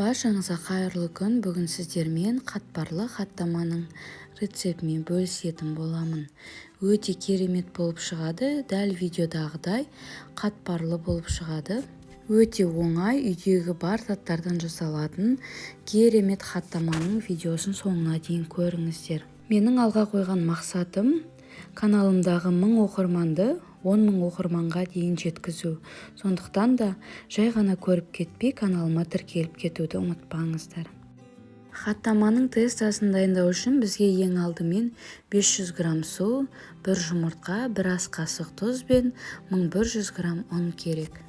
Баршаңызға қайырлы күн. Бүгін сіздермен қатпарлы хаттаманың рецептімен бөлісетін боламын. Өте керемет болып шығады, дәл видеодағыдай қатпарлы болып шығады. Өте оңай, үйдегі бар заттардан жасалатын керемет хаттаманың видеосын соңына дейін көріңіздер. Менің алға қойған мақсатым каналымдағы 1000 оқырманды 10 000 оқырманға дейін жеткізу. Сондықтан да жай ғана көріп кетпей каналыма тіркеліп кетуді ұмытпаңыздар. Хаттаманың тестасын дайындау үшін бізге ең алдымен 500 грамм су, 1 жұмыртқа, 1 ас қасық тұз бен 1100 грамм ұн керек.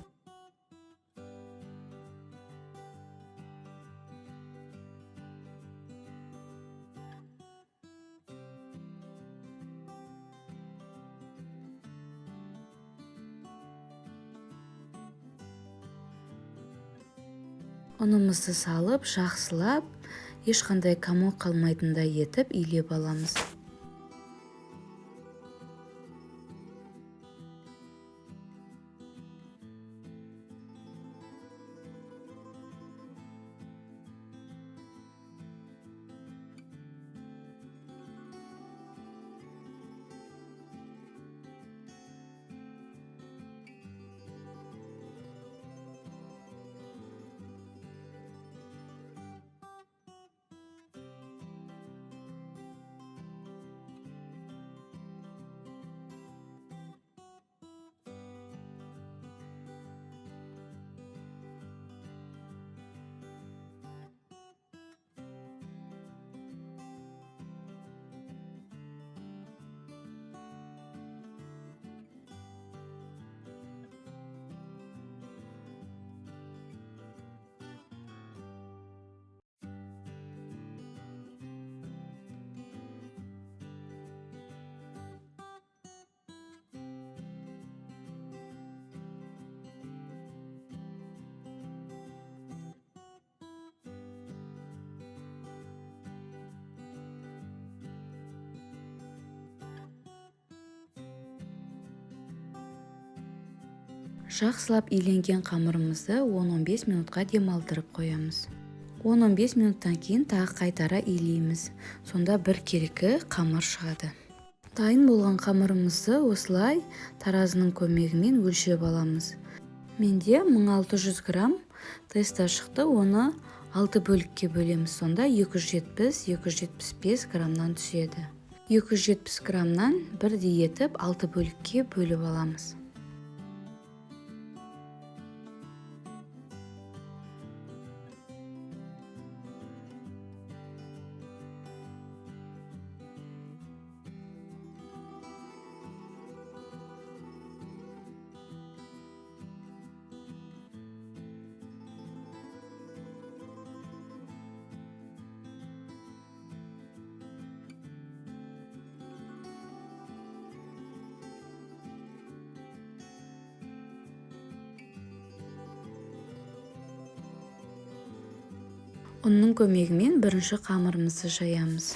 Ұнымызды салып, жақсылап, ешқандай комок қалмайтындай етіп илеп аламыз. Жақсылап иленген қамырымызды 10-15 минутқа демалдырып қоямыз. 10-15 минуттан кейін тағы қайтара илейміз. Сонда бір керекі қамыр шығады. Дайын болған қамырымызды осылай таразының көмегімен өлшеп аламыз. Менде 1600 грамм теста шықты, оны 6 бөлікке бөлеміз. Сонда 270-275 граммнан түседі. 270 граммнан бірдей етіп 6 бөлікке бөліп аламыз. Ұнның көмегімен бірінші қамырымызды жаямыз.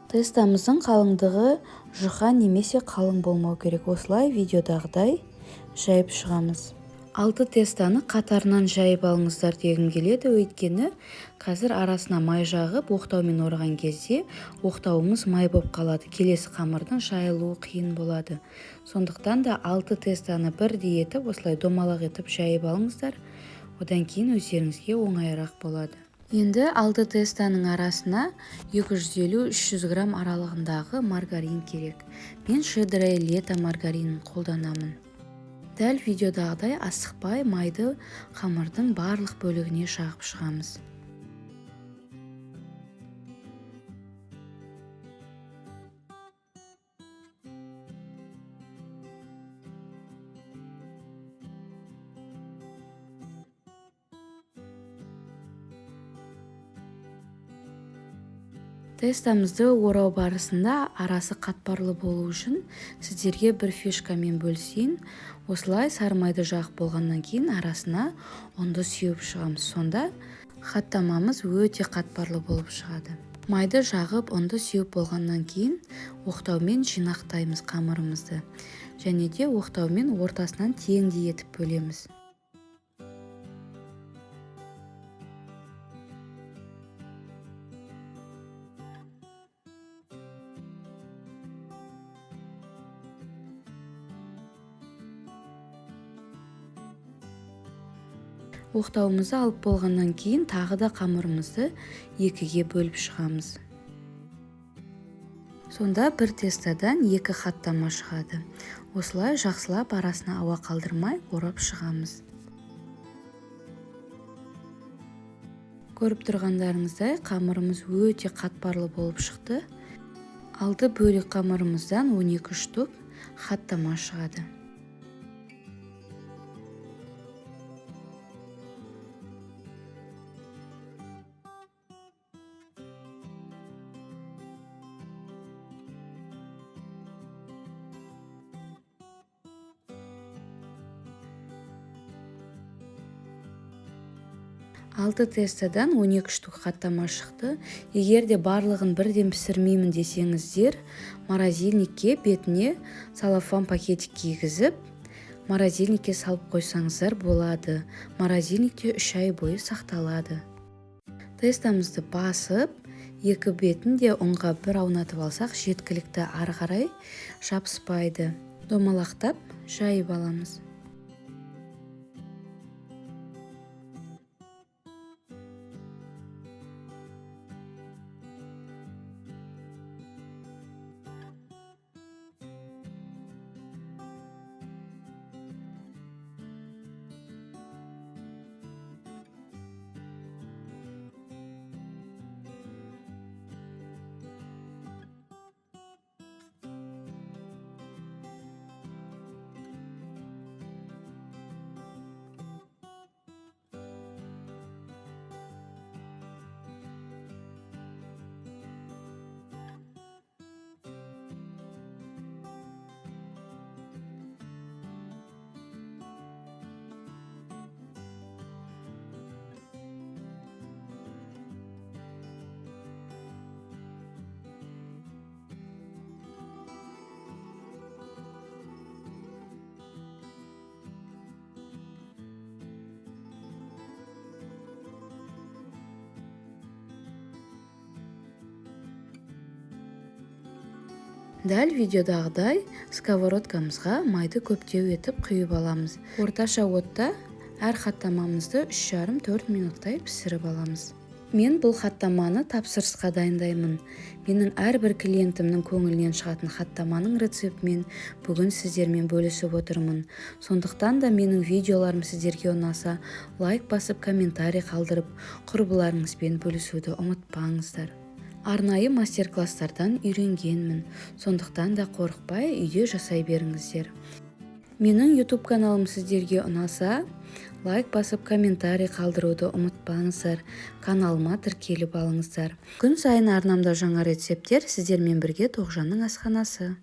Тестамыздың қалыңдығы жұқа немесе қалың болмау керек. Осылай видеодағыдай жайып шығамыз. 6 тестаны қатарынан жайып алыңыздар дегім келеді, өйткені қазір арасына май жағып оқтаумен ораған кезде оқтауымыз май болып қалады. Келесі қамырдың жайылуы қиын болады. Сондықтан да 6 тестаны бірдей етіп, осылай домалақ етіп жайып алыңыздар. Одан кейін өздеріңізге оңайырақ болады. Енді 6 тестаның арасына 250-300 грамм аралығындағы маргарин керек. Мен Шедре Лето маргаринін қолданамын. Дәл видеодағыдай асықпай майды қамырдың барлық бөлігіне жағып шығамыз. Тестамызды орау барысында арасы қатпарлы болу үшін сіздерге бір фишкамен бөлісейін. Осылай сары майды жағып болғаннан кейін арасына ұнды сеуіп шығамыз. Сонда хаттамамыз өте қатпарлы болып шығады. Майды жағып ұнды сеуіп болғаннан кейін оқтаумен жинақтаймыз қамырымызды. Және де оқтаумен ортасынан теңдей етіп бөлеміз. Оқтауымызды алып болғаннан кейін тағы да қамырымызды екіге бөліп шығамыз. Сонда бір тестадан 2 хаттама шығады. Осылай жақсылап арасына ауа қалдырмай орап шығамыз. Көріп тұрғандарыңыздай қамырымыз өте қатпарлы болып шықты. 6 бөлек қамырымыздан 12 штук хаттама шығады. Алты тестадан 12 штук хаттама шықты. Егер де барлығын бірден пісірмеймін десеңіздер, морозильникке бетіне целлофан пакетик кигізіп, морозильникке салып қойсаңыздар болады. Морозильникте 3 ай бойы сақталады. Тестамызды басып, екі бетін де ұнға бір аунатып алсақ, жеткілікті, ары қарай жабыспайды. Домалақтап жайып аламыз. Дәл видеодағыдай сковородкамызға майды көптеу етіп құйып аламыз. Орташа отта әр хаттамамызды 3,5-4 минуттай пісіріп аламыз. Мен бұл хаттаманы тапсырысқа дайындаймын. Менің әрбір клиентімнің көңілінен шығатын хаттаманың рецептімен бүгін сіздермен бөлісіп отырмын. Сондықтан да менің видеоларым сіздерге ұнаса, лайк басып, комментарий қалдырып, құрбыларыңызбен бөлісуді ұмытпаңыздар. Арнайы мастер-класстардан үйренгенмін. Сондықтан да қорықпай үйде жасай беріңіздер. Менің YouTube каналым сіздерге ұнаса, лайк басып, комментарий қалдыруды ұмытпаңыздар. Каналыма тіркеліп алыңыздар. Күн сайын арнамда жаңа рецепттер, сіздермен бірге Тоғжанның асханасы.